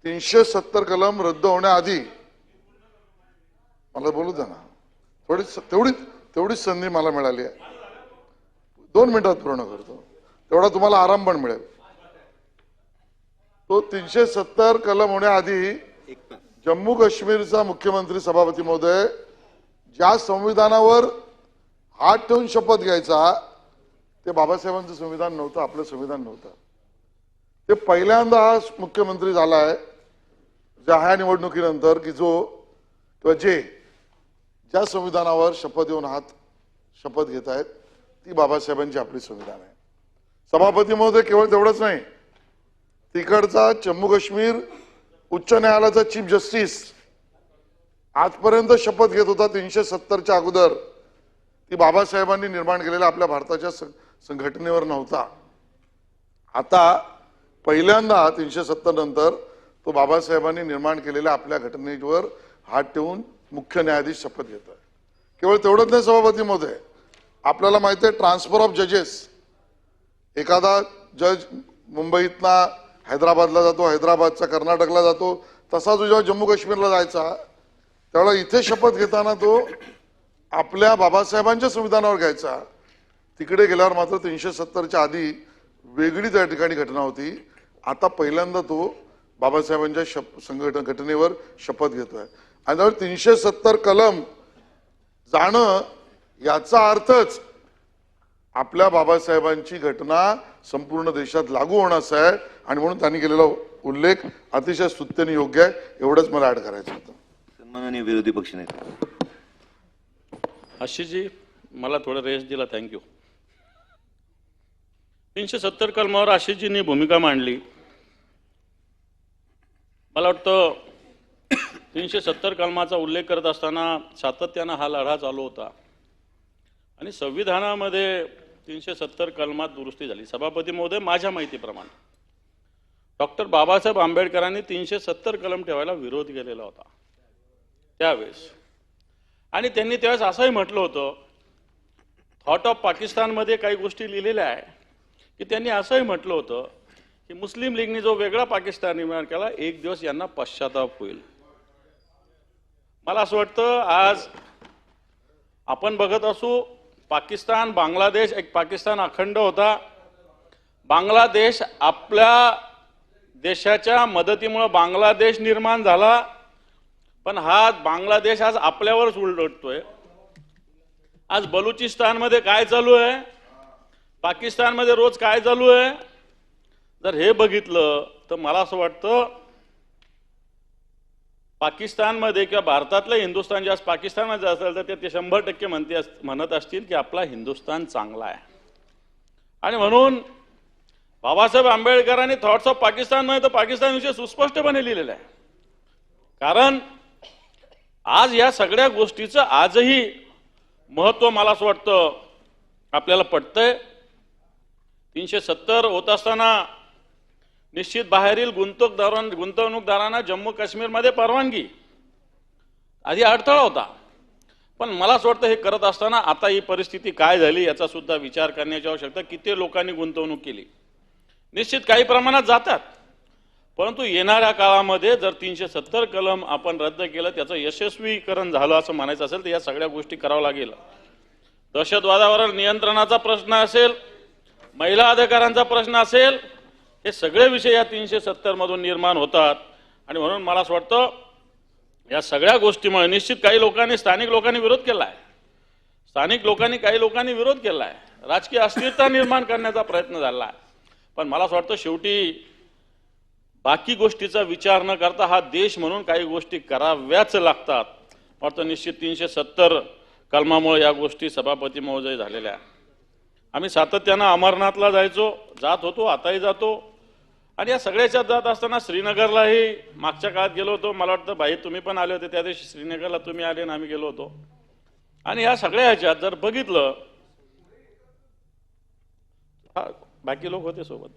370 कलम रद्द होण्याआधी, मला बोलू द्या ना, तेवढीच संधी मला मिळाली आहे. 2 मिनिटात पूर्ण करतो, तेवढा तुम्हाला आराम पण मिळेल. तो 370 कलम होण्याआधी जम्मू काश्मीरचा मुख्यमंत्री सभापती महोदय ज्या संविधानावर हात ठेवून शपथ घ्यायचा ते बाबासाहेबांचं संविधान नव्हतं, आपलं संविधान नव्हतं. ते पहिल्यांदा हा मुख्यमंत्री झालाय ह्या निवडणुकीनंतर की जो किंवा जे ज्या संविधानावर शपथ घेऊन शपथ घेत आहेत ती बाबासाहेबांची आपली संविधान आहे. सभापती महोदय, केवळ तेवढंच नाही, तिकडचा जम्मू काश्मीर उच्च न्यायालयाचा चीफ जस्टिस आजपर्यंत शपथ घेत होता 370च्या अगोदर ती बाबासाहेबांनी निर्माण केलेल्या आपल्या भारताच्या संघटनेवर नव्हता. आता पहिल्यांदा 370 नंतर तो बाबासाहेबांनी निर्माण केलेल्या आपल्या घटनेवर हात ठेवून मुख्य न्यायाधीश शपथ घेत आहे. केवळ तेवढंच नाही सभापती महोदय, आपल्याला माहिती आहे ट्रान्सफर ऑफ जजेस, एखादा जज मुंबईतना हैदराबादला जातो, हैदराबादचा कर्नाटकला जातो, तसा जो जेव्हा जम्मू काश्मीरला जायचा त्यावेळेला इथे शपथ घेताना तो आपल्या बाबासाहेबांच्या संविधानावर घ्यायचा. तिकडे गेल्यावर मात्र 370च्या आधी वेगळी त्या ठिकाणी घटना होती. आता पहिल्यांदा तो बाबासाहेबांच्या घटनेवर शपथ घेतोय आणि त्यावर 370 कलम जाणं याचा अर्थच आपल्या बाबासाहेबांची घटना संपूर्ण देशात लागू होण्याचा आहे आणि म्हणून त्यांनी केलेला उल्लेख अतिशय स्तुत्याने योग्य आहे. एवढंच मला ऍड करायचं होतं. सन्माननीय विरोधी पक्षनेते आशिषजी, मला थोडा रेस्ट दिला, थँक्यू. 370 कलमावर आशिषजींनी भूमिका मांडली. मला वाटतं 370 कलमाचा उल्लेख करत असताना सातत्यानं हा लढा चालू होता आणि संविधानामध्ये 370 कलमात दुरुस्ती झाली. सभापती महोदय, माझ्या माहितीप्रमाणे डॉक्टर बाबासाहेब आंबेडकरांनी 370 कलम ठेवायला विरोध केलेला होता त्यावेळेस, आणि त्यांनी त्यावेळेस असंही म्हटलं होतं, थॉट ऑफ पाकिस्तानमध्ये काही गोष्टी लिहिलेल्या आहे की त्यांनी असंही म्हटलं होतं की मुस्लिम लीगने जो वेगळा पाकिस्तान निर्माण केला एक दिवस यांना पश्चाताप होईल. मला असं वाटतं आज आपण बघत असू, पाकिस्तान बांगलादेश, एक पाकिस्तान अखंड होता, बांगलादेश आपल्या देशाच्या मदतीमुळे बांगलादेश निर्माण झाला, पण हा बांगलादेश आज आपल्यावरच उलटतोय. आज बलुचिस्तानमध्ये काय चालू आहे, पाकिस्तानमध्ये रोज काय चालू आहे, जर हे बघितलं तर मला असं वाटतं पाकिस्तानमध्ये किंवा भारतातलं हिंदुस्थान जे आज पाकिस्तानमध्ये असेल तर ते 100% म्हणत असतील की आपला हिंदुस्थान चांगला आहे. आणि म्हणून बाबासाहेब आंबेडकरांनी थॉट्स ऑफ पाकिस्तानमध्ये तर पाकिस्तानविषयी सुस्पष्टपणे लिहिलेलं आहे. कारण आज या सगळ्या गोष्टीचं आजही महत्त्व मला असं वाटतं आपल्याला पटतंय. 370 होत असताना निश्चित बाहेरील गुंतवणूकदारांना जम्मू काश्मीरमध्ये परवानगी, आधी अडथळा होता, पण मला असं वाटतं हे करत असताना आता ही परिस्थिती काय झाली याचा सुद्धा विचार करण्याची आवश्यकता. किती लोकांनी गुंतवणूक केली, निश्चित काही प्रमाणात जातात, परंतु येणाऱ्या काळामध्ये जर 370 कलम आपण रद्द केलं, त्याचं यशस्वीकरण झालं असं म्हणायचं असेल तर या सगळ्या गोष्टी कराव्या लागेल. दहशतवादावर नियंत्रणाचा प्रश्न असेल, महिला अधिकारांचा प्रश्न असेल, हे सगळे विषय या 370 मधून निर्माण होतात. आणि म्हणून मला असं वाटतं या सगळ्या गोष्टीमुळे निश्चित काही लोकांनी, स्थानिक लोकांनी विरोध केला आहे, काही लोकांनी विरोध केला आहे, राजकीय अस्थिरता निर्माण करण्याचा प्रयत्न झाला आहे. पण मला असं वाटतं शेवटी बाकी गोष्टीचा विचार न करता हा देश म्हणून काही गोष्टी कराव्याच लागतात. वाटतं निश्चित 370 कलमामुळे या गोष्टी सभापती महोदय झालेल्या आहे. आम्ही सातत्यानं अमरनाथला जात होतो, आताही जातो. आणि या सगळ्याच्यात जात असताना श्रीनगरलाही मागच्या काळात गेलो होतो. मला वाटतं भाई तुम्ही पण आले होते त्या दिवशी श्रीनगरला, तुम्ही आले आणि आम्ही गेलो होतो. आणि या सगळ्या ह्याच्यात जर बघितलं, बाकी लोक होते सोबत.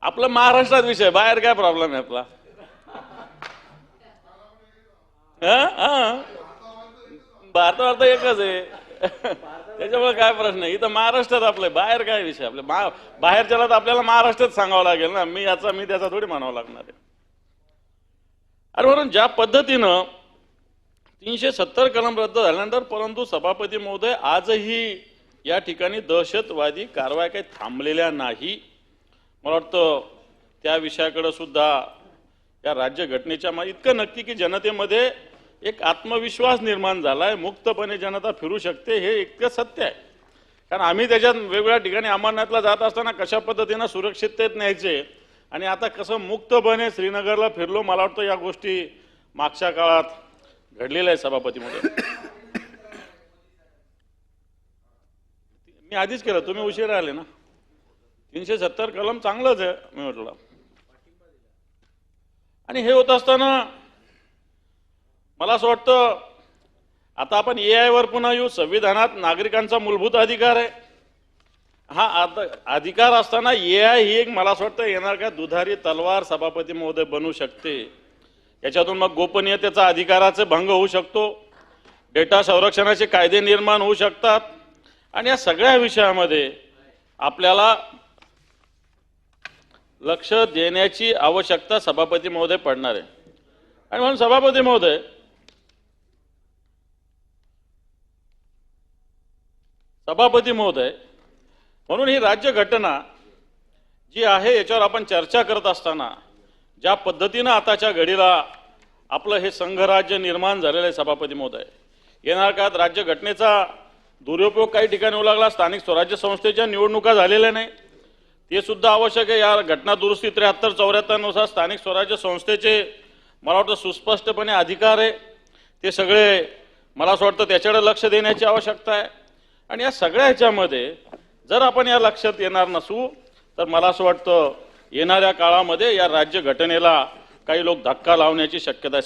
आपलं महाराष्ट्रात विषय, बाहेर काय प्रॉब्लेम आहे आपला? भारत एकच आहे. त्याच्यामुळे काय प्रश्न आहे? इथं महाराष्ट्रात आपलं, बाहेर काय विषय आपले? बाहेरच्याला तर आपल्याला महाराष्ट्रात सांगावं लागेल ना, मी त्याचा थोडी म्हणावं लागणार आहे. अरे म्हणून ज्या पद्धतीनं 370 कलम रद्द झाल्यानंतर, परंतु सभापती महोदय आजही या ठिकाणी दहशतवादी कारवाया काही थांबलेल्या नाही. मला वाटतं त्या विषयाकडे सुद्धा या राज्यघटनेच्या इतकं नक्की की जनतेमध्ये एक आत्मविश्वास निर्माण झालाय, मुक्तपणे जनता फिरू शकते, हे इतकं सत्य आहे. कारण आम्ही त्याच्यात वेगवेगळ्या ठिकाणी अमरनाथला जात असताना कशा पद्धतीनं सुरक्षिततेत न्यायचे आणि आता कसं मुक्तपणे श्रीनगरला फिरलो. मला वाटतं या गोष्टी मागच्या काळात घडलेल्या आहे सभापतीमध्ये. मी आधीच केलं, तुम्ही उशिरा आले ना. 370 कलम चांगलंच आहे मी म्हटलं. आणि हे होत असताना मला असं वाटतं आता आपण AI वर पुन्हा येऊ. संविधानात नागरिकांचा मूलभूत अधिकार आहे. हा अधिकार असताना AI ही एक मला असं वाटतं येणार का दुधारी तलवार सभापती महोदय बनू शकते. याच्यातून मग गोपनीयतेचा अधिकाराचे भंग होऊ शकतो, डेटा संरक्षणाचे कायदे निर्माण होऊ शकतात. आणि या सगळ्या विषयामध्ये आपल्याला लक्ष देण्याची आवश्यकता सभापती महोदय पडणार आहे. आणि म्हणून सभापती महोदय म्हणून ही राज्यघटना जी आहे याच्यावर आपण चर्चा करत असताना ज्या पद्धतीनं आताच्या घडीला आपलं हे संघराज्य निर्माण झालेलं आहे सभापती महोदय, येणार काळात राज्यघटनेचा दुरुपयोग काही ठिकाणी होऊ लागला. स्थानिक स्वराज्य संस्थेच्या निवडणुका झालेल्या नाही, ते सुद्धा आवश्यक आहे. या घटना दुरुस्ती 73-74 नुसार स्थानिक स्वराज्य संस्थेचे मला वाटतं सुस्पष्टपणे अधिकार आहे. ते सगळे मला असं वाटतं त्याच्याकडे लक्ष देण्याची आवश्यकता आहे. आणि या सगळ्या ह्याच्यामध्ये जर आपण या लक्षात येणार नसू तर मला असं वाटतं येणाऱ्या काळामध्ये या राज्यघटनेला काही लोक धक्का लावण्याची शक्यता आहे.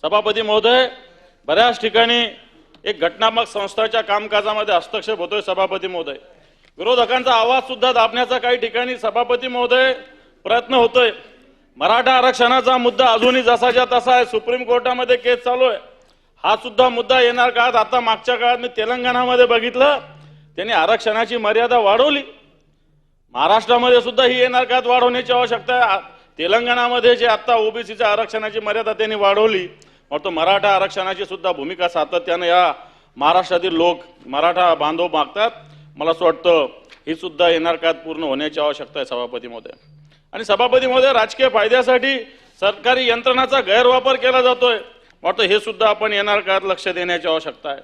सभापती महोदय बऱ्याच ठिकाणी एक घटनात्मक संस्थाच्या कामकाजामध्ये हस्तक्षेप होतोय. सभापती महोदय विरोधकांचा आवाज सुद्धा दाबण्याचा काही ठिकाणी सभापती महोदय प्रयत्न होतोय. मराठा आरक्षणाचा मुद्दा अजूनही जसाच्या तसा आहे, सुप्रीम कोर्टामध्ये केस चालू आहे. हा सुद्धा मुद्दा येणार काळात, आता मागच्या काळात मी तेलंगणामध्ये बघितलं त्यांनी आरक्षणाची मर्यादा वाढवली. महाराष्ट्रामध्ये सुद्धा ही येणार काळात वाढवण्याची आवश्यकता आहे. तेलंगणामध्ये जे आता ओबीसीच्या आरक्षणाची मर्यादा त्यांनी वाढवली, तो मराठा आरक्षणाची सुद्धा भूमिका सातत्यानं या महाराष्ट्रातील लोक मराठा बांधव मागतात. मला असं वाटतं ही सुद्धा येणार काळात पूर्ण होण्याची आवश्यकता आहे सभापती महोदय. आणि सभापती महोदय राजकीय फायद्यासाठी सरकारी यंत्रणाचा गैरवापर केला जातोय, वाटतं हे सुद्धा आपण येणार काळात लक्ष देण्याची आवश्यकता आहे.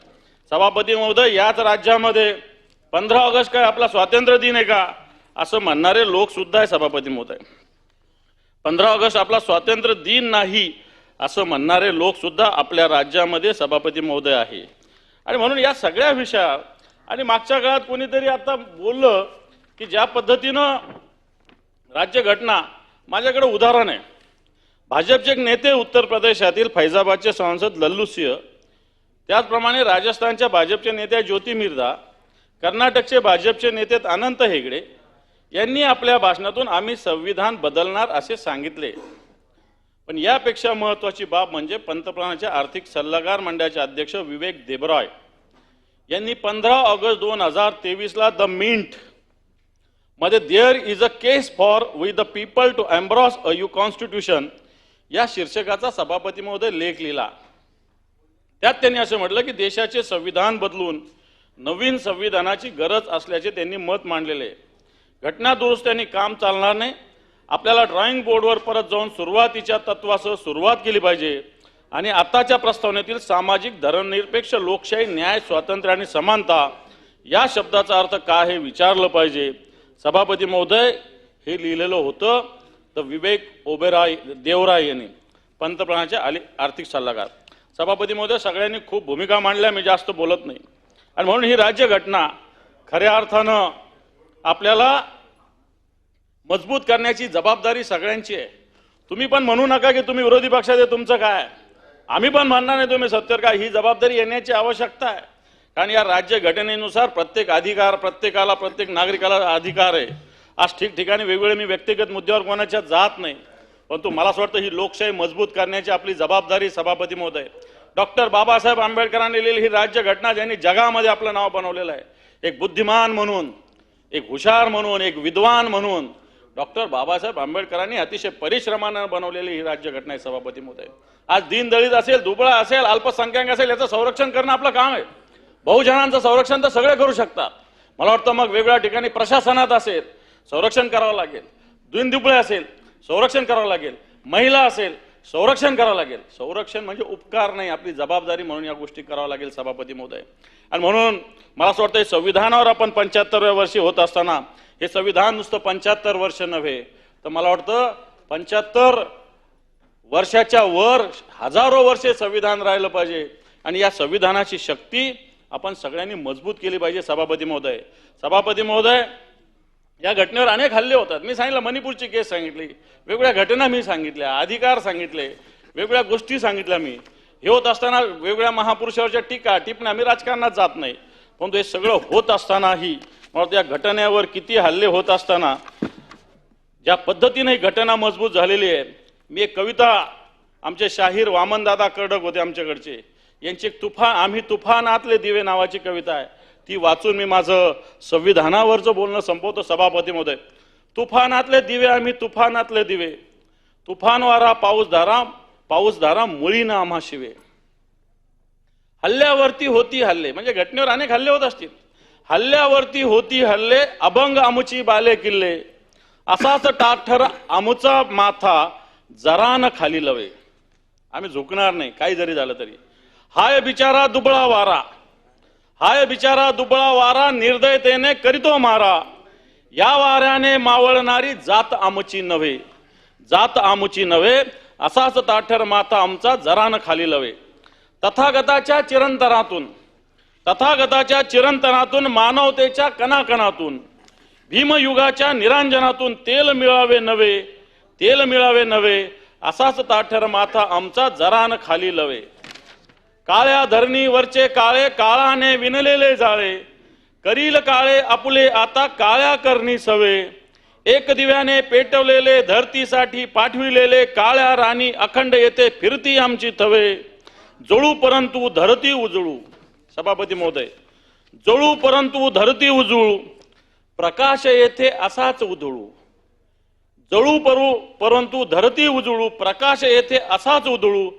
सभापती महोदय याच राज्यामध्ये 15 ऑगस्ट काय आपला स्वातंत्र्य दिन आहे का असं म्हणणारे लोक सुद्धा आहे. सभापती महोदय 15 ऑगस्ट आपला स्वातंत्र्य दिन नाही असं म्हणणारे लोक सुद्धा आपल्या राज्यामध्ये सभापती महोदय आहे. आणि म्हणून या सगळ्या विषयात आणि मागच्या काळात कोणीतरी आता बोललं की ज्या पद्धतीनं राज्यघटना, माझ्याकडे उदाहरण आहे. भाजपचे एक नेते उत्तर प्रदेशातील फैजाबादचे सांसद लल्लू सिंह, त्याचप्रमाणे राजस्थानच्या भाजपचे नेते ज्योती मिर्झा, कर्नाटकचे भाजपचे नेते अनंत हेगडे यांनी आपल्या भाषणातून आम्ही संविधान बदलणार असे सांगितले. पण यापेक्षा महत्त्वाची बाब म्हणजे पंतप्रधानांच्या आर्थिक सल्लागार मंडळाचे अध्यक्ष विवेक देबरॉय यांनी 15 ऑगस्ट 2023ला द मिंट मध्ये there is a case for we the people to embrace a new constitution या शीर्षकाचा सभापती महोदय लेख लिहिला. त्यात त्यांनी असं म्हटलं की देशाचे संविधान बदलून नवीन संविधानाची गरज असल्याचे त्यांनी मत मांडलेले. घटना दुरुस्त्यांनी काम चालणार नाही आपल्याला ड्रॉइंग बोर्डवर परत जाऊन सुरुवातीच्या तत्वासह सुरुवात केली पाहिजे आणि आताच्या प्रस्तावनेतील सामाजिक धर्मनिरपेक्ष लोकशाही न्याय स्वातंत्र्य आणि समानता या शब्दाचा अर्थ काय हे विचारलं पाहिजे. सभापती महोदय, हे लिहिलेलं होतं तर विवेक ओबेराय देवराय यांनी, पंतप्रधानांचे आर्थिक सल्लागार. सभापती महोदय, सगळ्यांनी खूप भूमिका मांडल्या, मी जास्त बोलत नाही. आणि म्हणून ही राज्यघटना खऱ्या अर्थानं आपल्याला मजबूत करण्याची जबाबदारी सगळ्यांची आहे. तुम्ही पण म्हणू नका की तुम्ही विरोधी पक्षात आहे, तुमचं काय. आम्ही पण म्हणणार नाही तुम्ही सत्तेवर काय. ही जबाबदारी येण्याची आवश्यकता आहे. कारण या राज्यघटनेनुसार प्रत्येक अधिकार, प्रत्येकाला, प्रत्येक नागरिकाला अधिकार आहे. आज ठिकठिकाणी वेगवेगळे, मी व्यक्तिगत मुद्द्यावर कोणाच्या जात नाही, परंतु मला असं वाटतं ही लोकशाही मजबूत करण्याची आपली जबाबदारी. सभापती महोदय, डॉक्टर बाबासाहेब आंबेडकरांनी लिहिलेली ही राज्यघटना ज्यांनी जगामध्ये आपलं नाव बनवलेलं आहे, एक बुद्धिमान म्हणून, एक हुशार म्हणून, एक विद्वान म्हणून डॉक्टर बाबासाहेब आंबेडकरांनी अतिशय परिश्रमानं बनवलेली ही राज्यघटना आहे. सभापती महोदय, आज दीनदलित असेल, दुबळा असेल, अल्पसंख्याक असेल, याचं संरक्षण करणं आपलं काम आहे. बहुजनांचं संरक्षण तर सगळे करू शकतात. मला वाटतं मग वेगवेगळ्या ठिकाणी प्रशासनात असेल संरक्षण करावं लागेल, दीनदुबळे असेल संरक्षण करावं लागेल, महिला असेल संरक्षण करावं लागेल. संरक्षण म्हणजे उपकार नाही, आपली जबाबदारी म्हणून या गोष्टी कराव्या लागेल. सभापती महोदय, आणि म्हणून मला असं वाटतं संविधानावर आपण 75व्या वर्षी होत असताना हे संविधान नुसतं 75 वर्ष नव्हे, तर मला वाटतं 75 वर्षाच्या वर हजारो वर्षे संविधान राहिलं पाहिजे. आणि या संविधानाची शक्ती आपण सगळ्यांनी मजबूत केली पाहिजे. सभापती महोदय, सभापती महोदय, या घटनेवर अनेक हल्ले होतात. मी सांगितलं, मणिपूरची केस सांगितली, वेगवेगळ्या घटना मी सांगितल्या, अधिकार सांगितले, वेगवेगळ्या गोष्टी सांगितल्या. मी हे होत असताना वेगवेगळ्या महापुरुषावरच्या टीका टिप्पण्या, मी राजकारणात जात नाही, परंतु हे सगळं होत असतानाही मला या घटनेवर किती हल्ले होत असताना ज्या पद्धतीने ही घटना मजबूत झालेली आहे. मी एक कविता, आमचे शाहीर वामनदादा कर्डक होते आमच्याकडचे, यांची एक आम्ही तुफानातले दिवे नावाची कविता आहे, ती वाचून मी माझं संविधानावरचं बोलणं संपवतो. सभापती महोदय, तुफानातले दिवे आम्ही तुफानातले दिवे, तुफान वारा पाऊस धारा मुळीनं आम्हा शिवे. हल्ल्यावरती होती हल्ले, म्हणजे घटनेवर अनेक हल्ले होत असतील. हल्ल्यावरती होती हल्ले, अभंग आमुची बाले किल्ले, असाच टाठर आमुचा माथा जरान खाली लवे. आम्ही झुकणार नाही काही जरी झालं तरी. हाय बिचारा दुबळा वारा, हाय बिचारा दुबळा वारा, निर्दयतेने करीतो मारा, या वाऱ्याने मावळणारी जात आमची नव्हे, जात आमची नव्हे, असाच ताठर माथा आमचा जरान खाली लवे. तथागताच्या चिरंतनातून मानवतेच्या कणाकणातून, भीमयुगाच्या निरांजनातून तेल मिळावे नवे, असाच ताठर माथा आमचा जरान खाली लवे. काळ्या धरणीवरचे काळे काळाने विणलेले जाळे, करील काळे आपुले आता काळ्या करणी सवे. एक दिव्याने पेटवलेले धरतीसाठी पाठविलेले, काळ्या राणी अखंड येथे फिरती आमची थवे. जळू परंतु धरती उजळू. सभापती महोदय, जळू परंतु धरती उजळू, प्रकाश येथे असाच उधळू. जळू परंतु धरती उजळू, प्रकाश येथे असाच उधळू.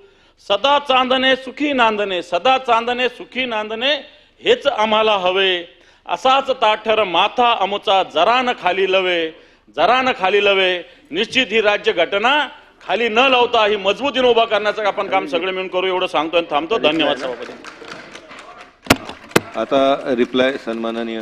सदा चांदणे सुखी नांदणे, सदा चांदणे सुखी नांदणे, हेच आम्हाला हवे. असाच ताठर माथा आमचा जरान खाली लवे, जरान खाली लवे. निश्चित ही राज्य घटना खाली न लावता ही मजबूतीने उभा करण्याचं आपण काम सगळे मिळून करू, एवढं सांगतो आणि थांबतो. धन्यवाद सभापती. आता रिप्लाय सन्माननीय